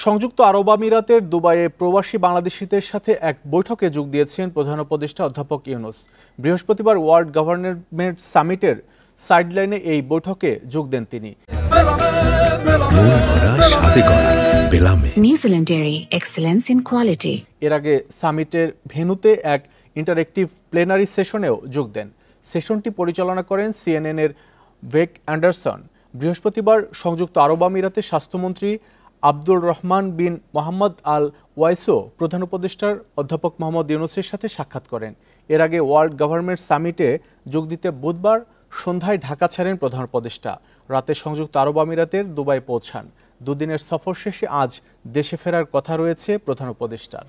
সংযুক্ত আরব আমিরাতের দুবাইয়ে প্রবাসী বাংলাদেশিদের সাথে এক বৈঠকে যোগ দিয়েছেন প্রধান উপদেষ্টা অধ্যাপক ইউনূস। বৃহস্পতিবার ওয়ার্ল্ড গভর্নমেন্ট সামিটের সাইডলাইনে এই বৈঠকে যোগ দেন তিনি। New Dairy, excellence in quality. এর আগে সামিটের ভেন্যুতে এক ইন্টারেক্টিভ প্লেনারি সেশনেও যোগ দেন। সেশনটি পরিচালনা করেন সিএনএন-এর ভেক অ্যান্ডারসন। বৃহস্পতিবার সংযুক্ত আরব আমিরাতের স্বাস্থ্যমন্ত্রী আব্দুর রহমান বিন মোহাম্মদ আল ওয়াইসও প্রধান উপদেষ্টার অধ্যাপক মোহাম্মদ ইউনূসের সাথে সাক্ষাৎ করেন। এর আগে ওয়ার্ল্ড গভর্নমেন্ট সামিটে যোগ দিতে বুধবার সন্ধ্যায় ঢাকা ছাড়েন প্রধান উপদেষ্টা। রাতে সংযুক্ত আরব আমিরাতের দুবাই পৌঁছান। দুদিনের সফর শেষে আজ দেশে ফেরার কথা রয়েছে প্রধান উপদেষ্টার।